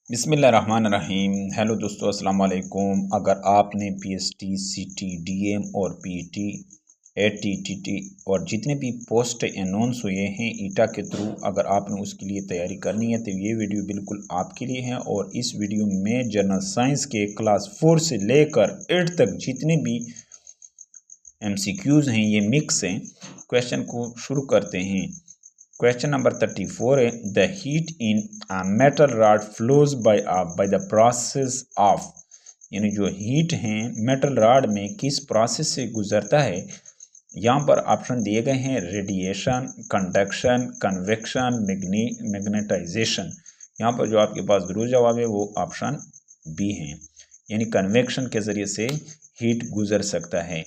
बिस्मिल्लाहिर्रहमानिर्रहीम। हेलो दोस्तों, अस्सलाम वालेकुम। अगर आपने पीएसटी, सीटी, डीएम और पीटी, एटीटीटी और जितने भी पोस्ट अनाउंस हुए हैं ईटा के थ्रू, अगर आपने उसके लिए तैयारी करनी है तो ये वीडियो बिल्कुल आपके लिए है। और इस वीडियो में जनरल साइंस के क्लास 4 से लेकर 8 तक जितने भी एमसीक्यूज़ हैं ये मिक्स हैं। क्वेश्चन को शुरू करते हैं। क्वेश्चन नंबर 34 है, the heat in a metal rod flows by the process of, यानी जो हीट है मेटल रॉड में किस प्रोसेस से गुजरता है। यहाँ पर ऑप्शन दिए गए हैं रेडिएशन, कंडक्शन, कन्वेक्शन, मैग्नेटाइजेशन। यहाँ पर जो आपके पास दुरुस्त जवाब है वो ऑप्शन बी है, यानी कन्वेक्शन के ज़रिए से हीट गुजर सकता है।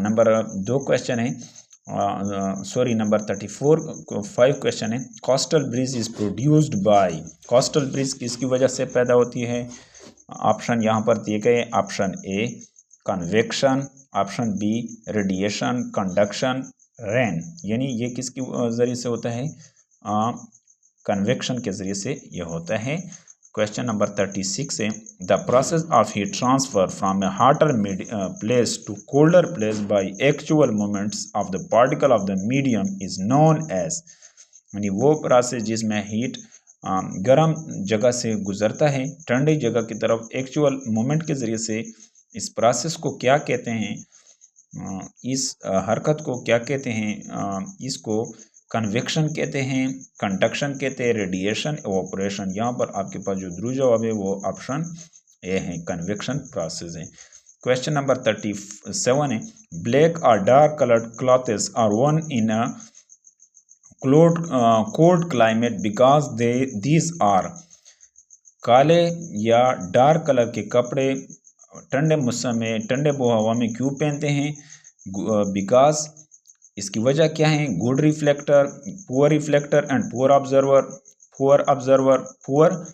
नंबर 2 क्वेश्चन है, नंबर 5 क्वेश्चन है, coastal bridge is produced by, coastal bridge किसकी वजह से पैदा होती है। ऑप्शन यहाँ पर दिए गए, option A convection, option B radiation, conduction, rain, यानी ये किसकी ज़रिए से होता है, कन्वेक्शन के ज़रिए से ये होता है। क्वेश्चन नंबर 36 है, the process of heat transfer from a hotter place to colder place by actual movements of the particle of the medium is known as, यानी वो प्रोसेस जिसमें हीट गर्म जगह से गुजरता है ठंडी जगह की तरफ एक्चुअल मूवमेंट के ज़रिए से, इस प्रोसेस को क्या कहते हैं, इस हरकत को क्या कहते हैं, इसको कन्वेक्शन कहते हैं, कंडक्शन कहते हैं, रेडिएशन, एवापोरेशन। यहाँ पर आपके पास जो दुरुस्त जवाब है वो ऑप्शन ए है, कन्वेक्शन प्रोसेस है। क्वेश्चन नंबर 37 है, ब्लैक और dark coloured clothes are worn in a cold climate because these are, काले या डार्क कलर के कपड़े ठंडे मौसम में ठंडे हवा में क्यों पहनते हैं, बिकॉज इसकी वजह क्या है, good reflector, poor reflector and poor observer, poor.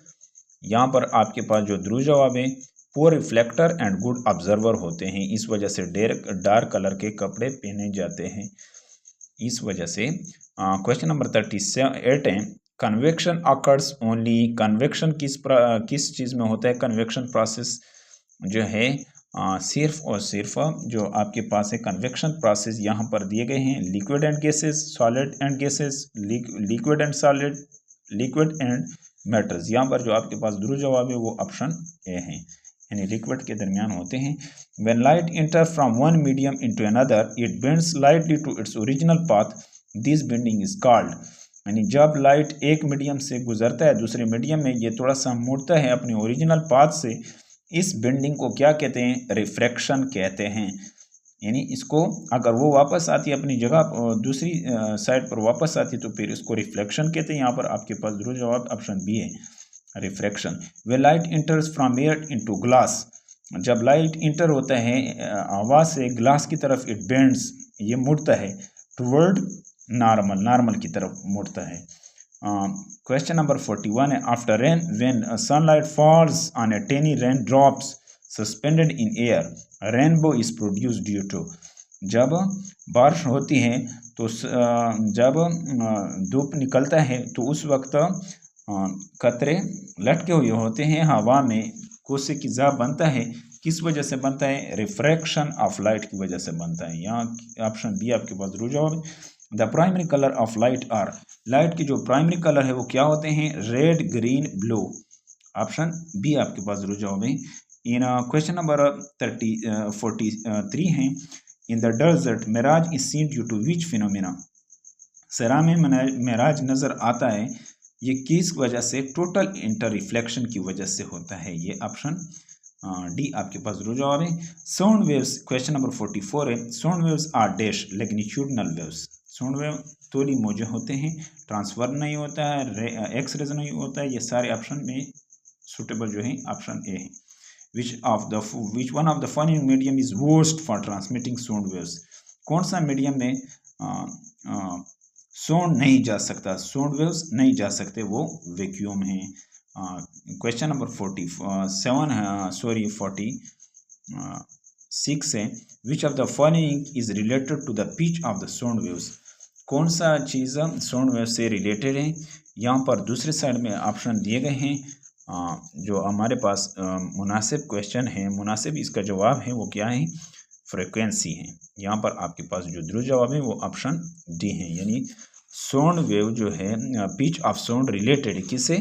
यहाँ पर आपके पास जो दुरुस्त जवाब है poor reflector and good observer होते हैं, इस वजह से डार्क कलर के कपड़े पहने जाते हैं, इस वजह से। क्वेश्चन नंबर 38 है, कन्वेक्शन अकर्स ओनली, कन्वेक्शन किस चीज़ में होता है, कन्वेक्शन प्रोसेस जो है सिर्फ और सिर्फ जो आपके पास है कन्वेक्शन प्रोसेस यहाँ पर दिए गए हैं, liquid and gases, solid and gases, liquid and solid, liquid and metals. यहाँ पर जो आपके पास दुरुस्त जवाब है वो ऑप्शन ए है, यानी लिक्विड के दरमियान होते हैं। When light enter from one medium into another it bends slightly to its original path, this bending is called, यानी जब लाइट एक मीडियम से गुजरता है दूसरे मीडियम में ये थोड़ा सा मुड़ता है अपने ओरिजिनल पाथ से, इस बेंडिंग को क्या कहते हैं, रिफ्रैक्शन कहते हैं। यानी इसको अगर वो वापस आती है अपनी जगह दूसरी साइड पर वापस आती है तो फिर इसको रिफ्लेक्शन कहते हैं। यहाँ पर आपके पास दुरुस्त जवाब ऑप्शन बी है, refraction. Way light इंटर्स from air into glass, जब लाइट इंटर होता है हवा से ग्लास की तरफ, इट बेंड्स, ये मुड़ता है टुवर्ड नॉर्मल, नॉर्मल की तरफ मुड़ता है। क्वेश्चन नंबर 41 है, after rain when sunlight falls on a tiny rain drops suspended in air rainbow is produced due to, जब बारिश होती है तो जब धूप निकलता है तो उस वक्त कतरे लटके हुए होते हैं हवा में, कोसे की जा बनता है, किस वजह से बनता है, रिफ्रैक्शन ऑफ लाइट की वजह से बनता है। यहाँ ऑप्शन बी आपके पास दुरुस्त जवाब है। The primary colour of light are, light की जो प्राइमरी कलर है वो क्या होते हैं, red, green, blue, option B आपके पास दुरुस्त जवाब है। इन क्वेश्चन नंबर 43 है, in the desert mirage is seen due to which phenomena, सरा में मिराज नजर आता है ये किस वजह से, टोटल इंटर रिफ्लेक्शन की वजह से होता है, ये ऑप्शन डी आपके पास दुरुस्त जवाब है। साउंड वेव्स, क्वेश्चन नंबर 44 है, sound waves are dash latitudinal waves, sound wave तोली मौजे होते हैं, ट्रांसफर नहीं होता है, एक्स रेज नहीं होता है, ये सारे ऑप्शन में सुटेबल जो है ऑप्शन ए है। Which one of the following medium is worst for transmitting sound waves, कौन सा मीडियम में साउंड नहीं जा सकता, साउंड वेव्स नहीं जा सकते, वो वैक्यूम है। क्वेश्चन नंबर 46 है, which of the following is related to the pitch of the sound waves, कौन सा चीज़ साउंड वेव से रिलेटेड है। यहाँ पर दूसरे साइड में ऑप्शन दिए गए हैं, जो हमारे पास मुनासिब क्वेश्चन है, मुनासिब इसका जवाब है वो क्या है, फ्रीक्वेंसी है। यहाँ पर आपके पास जो दुरुस्त जवाब है वो ऑप्शन डी है, यानी साउंड वेव जो है, पिच ऑफ साउंड रिलेटेड है किससे,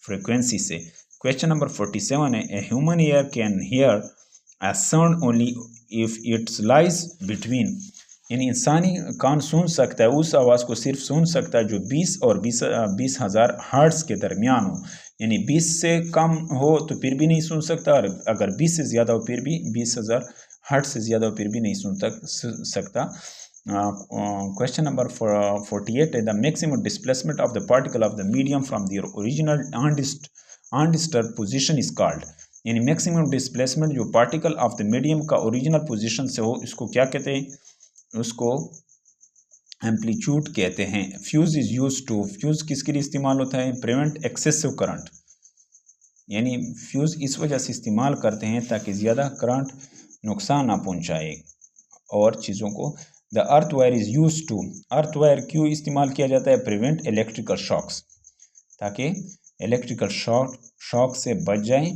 फ्रीक्वेंसी से। क्वेश्चन नंबर 47 है, a human ear can hear a sound only if it lies between, यानी इंसानी कान सुन सकता है, उस आवाज़ को सिर्फ सुन सकता है जो 20 और 20,000 हर्ट्ज़ के दरमियान हो, यानी 20 से कम हो तो फिर भी नहीं सुन सकता, और अगर 20 से ज़्यादा हो फिर भी 20,000 हर्ट्ज़ से ज़्यादा हो फिर भी नहीं सुन सकता। क्वेश्चन नंबर 48 है, the maximum displacement of the particle of the medium from the original undisturbed position is called, यानी मैक्सिमम डिस्प्लेसमेंट जो पार्टिकल ऑफ द मीडियम का ओरिजिनल पोजीशन से हो, इसको क्या कहते हैं, उसको एम्पलीट्यूड कहते हैं। Fuse is use to, fuse किसके लिए इस्तेमाल होता है, प्रिवेंट एक्सेसिव करंट, यानी फ्यूज इस वजह से इस्तेमाल करते हैं ताकि ज़्यादा करंट नुकसान ना पहुंचाए और चीज़ों को। The earth wire is use to, earth wire क्यों इस्तेमाल किया जाता है, प्रिवेंट इलेक्ट्रिकल शॉक्स, ताकि इलेक्ट्रिकल शॉक से बच जाएं।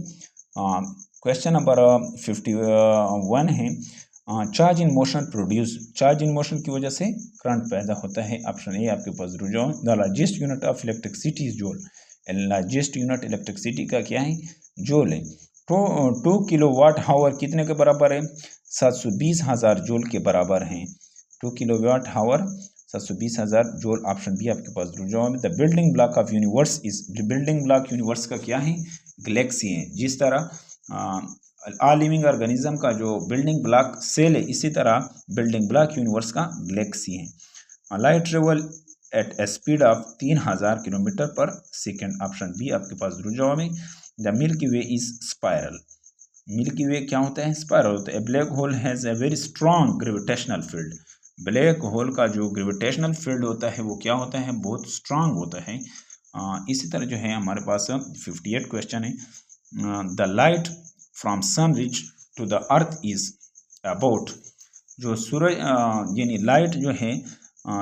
क्वेश्चन नंबर 51 है, charge in motion produce, charge in motion की वजह से करंट पैदा होता है, ऑप्शन ए आपके पास रुझान। The largest unit of electricity is joule, largest unit electricity का क्या है, जूल है। 2 किलोवाट हावर कितने के बराबर है, 720,000 जूल के बराबर हैं। 2 kilowatt hour 720,000 joule, option B आपके पास रुझान। The building block of universe is, building block universe का क्या है, गैलेक्सी है। जिस तरह ऑल लिविंग ऑर्गेनिज्म का जो बिल्डिंग ब्लॉक सेल है, इसी तरह बिल्डिंग ब्लॉक यूनिवर्स का गैलेक्सी है। Light travel at a speed of 3000 kilometre per second, option B आपके पास जवाब है। The milky way is spiral, milky way क्या होता है, स्पायरल होता है। Black hole has a very strong gravitational field, black hole का जो ग्रेविटेशनल फील्ड होता है वो क्या होता है, बहुत स्ट्रांग होता है। इसी तरह जो है हमारे पास 58 क्वेश्चन है, the light from sun reach to the earth is about, जो सूरज यानी लाइट जो है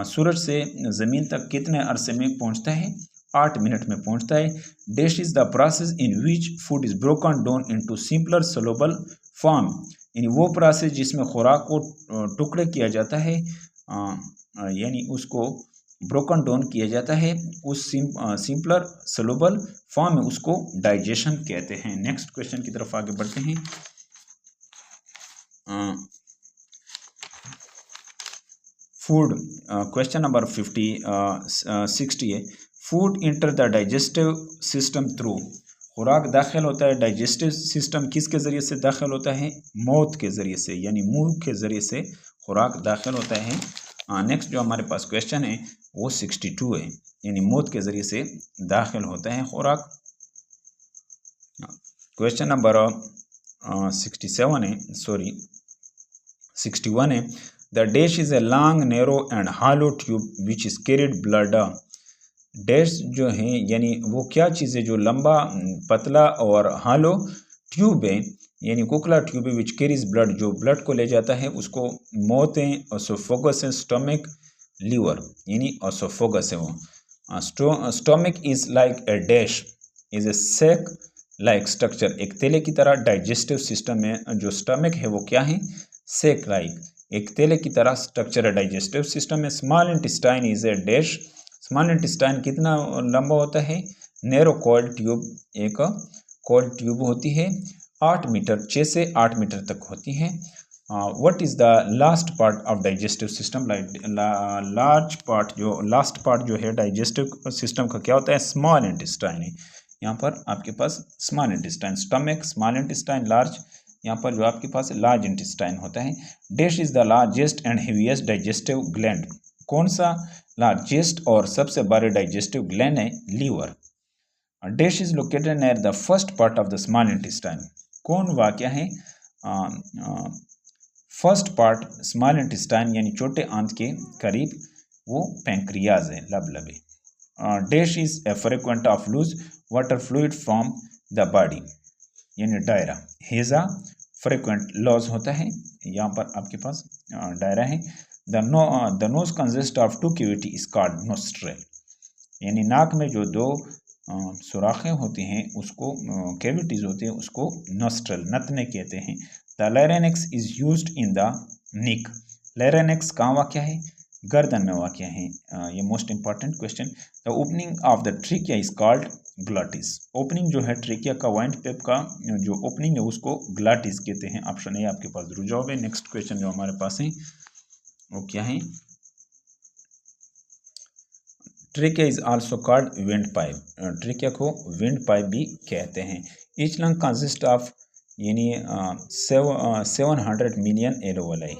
सूरज से ज़मीन तक कितने अरसे में पहुंचता है, 8 मिनट में पहुंचता है। Dash is the process in which food is broken down into simpler soluble form, यानी वो प्रोसेस जिसमें खुराक को टुकड़े किया जाता है, यानी उसको ब्रोकन डाउन किया जाता है, उस सिंपलर सोलबल फॉर्म में, उसको डाइजेशन कहते हैं। नेक्स्ट क्वेश्चन की तरफ आगे बढ़ते हैं। फूड, क्वेश्चन नंबर 60 है, food enter the digestive system through, खुराक दाखिल होता है डाइजेस्टिव सिस्टम किसके ज़रिए से दाखिल होता है, मौत के ज़रिए से, यानी मुंह के ज़रिए से खुराक दाखिल होता है। नेक्स्ट जो हमारे पास क्वेश्चन है वो 62 है, यानी मौत के ज़रिए से दाखिल होता है खुराक। क्वेश्चन नंबर 61 है, the dash is a long narrow and hollow tube which is carried blood, dash जो है यानी वो क्या चीज़ है जो लंबा पतला और हॉलो ट्यूब है, यानी कुकला ट्यूब है, विच कैरीज ब्लड, जो ब्लड को ले जाता है, उसको मौत है, ओसोफोगस है, स्टमक, लीवर, यानी ओसोफोगस है वो। Stomach is like a dash is a sac like structure, एक तेले की तरह डाइजेस्टिव सिस्टम में जो स्टमक है वो क्या है, सेक लाइक, एक तेले की तरह स्ट्रक्चर है डाइजेस्टिव सिस्टम में। Small intestine is a dash, small intestine कितना लंबा होता है, नैरो कॉइल ट्यूब, एक कॉइल ट्यूब होती है, 8 मीटर, 6 से 8 मीटर तक होती है। What is the last part of digestive system, large part, जो लास्ट पार्ट जो है डाइजेस्टिव सिस्टम का क्या होता है, स्मॉल इंटेस्टाइन है। यहाँ पर आपके पास small intestine, stomach, small intestine, large, यहाँ पर जो आपके पास लार्ज इंटेस्टाइन होता है। Dash is the largest and heaviest digestive gland, कौन सा लार्जेस्ट और सबसे बड़े डाइजेस्टिव ग्लैंड है, liver. Dash is located near the first part of the small intestine, कौन वाक़या है फर्स्ट पार्ट स्मॉल इंटेस्टाइन यानी छोटे आंत के करीब, वो पैंक्रियाज है, लबलबे। Dash is a frequent of loose water fluid from the body, यानी डायरा, हेजा फ्रीक्वेंट लॉस होता है, यहाँ पर आपके पास डायरा है। The nose consist of 2 cavity is called nostril, यानी नाक में जो 2 सुराखें होती हैं उसको, कैविटीज़ होती हैं उसको नॉस्ट्रल, नतने कहते हैं। The larynx is used in the neck. Larynx कहाँ वाक़या है? गर्दन में वाक़या है। ये most important question. The opening of the trachea is called glottis. Opening जो है ट्रिकिया का, वाइंड पेप का जो ओपनिंग है उसको ग्लॉटिस कहते हैं। ऑप्शन ए आपके पास जरूर जवाब है। नेक्स्ट क्वेश्चन जो हमारे पास है वो क्या है? Trachea is also called windpipe. Trachea को विंड पाइप भी कहते हैं। ईच लंग कंसिस्ट ऑफ यानी 700 मिलियन एलोवेलाई।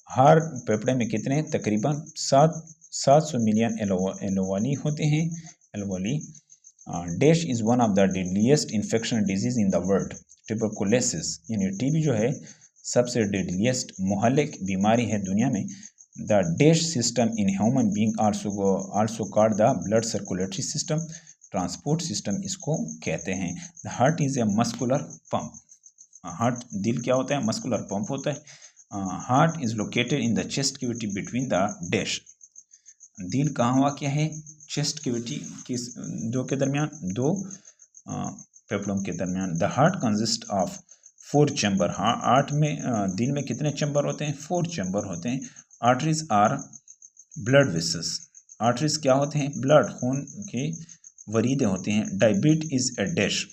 हर फेफड़े में कितने? तकरीबन 700 मिलियन एलोवेली होते हैं। Alveoli. Dash is one of the deadliest infection disease in the world. Tuberculosis यानी टीबी जो है सबसे डेडलीस्ट मुहल्लिक बीमारी है दुनिया में। The dash system in human being also called the blood circulatory system. Transport system इसको कहते हैं। The heart is a muscular pump. Heart, दिल क्या होता है? मस्कुलर पंप होता है। Heart is located in the chest cavity between the dash. दिल कहाँ वाक़या है? चेस्ट कैविटी किस दो के दरमियान, दो फेफड़ों के दरमियान। The heart consist of 4 chamber. हाँ, 8 में दिल में कितने चैम्बर होते हैं? 4 चैम्बर होते हैं। Arteries are blood vessels. Arteries क्या होते हैं? ब्लड, खून के वरीदे होते हैं। Diabetes is a dash.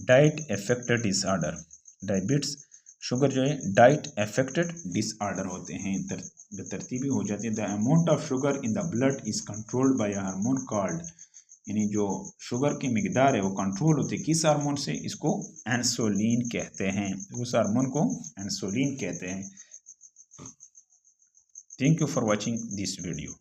Diet affected disorder. Diabetes sugar जो है डाइट एफेक्टेड डिसऑर्डर होते हैं। तरतीबी हो जाती है। The amount of sugar in the blood is controlled by hormone called, यानी जो शुगर की मिकदार है वो कंट्रोल होती है किस हार्मोन से? इसको इंसुलिन कहते हैं। उस हार्मोन को इंसुलिन कहते हैं। Thank you for watching this video.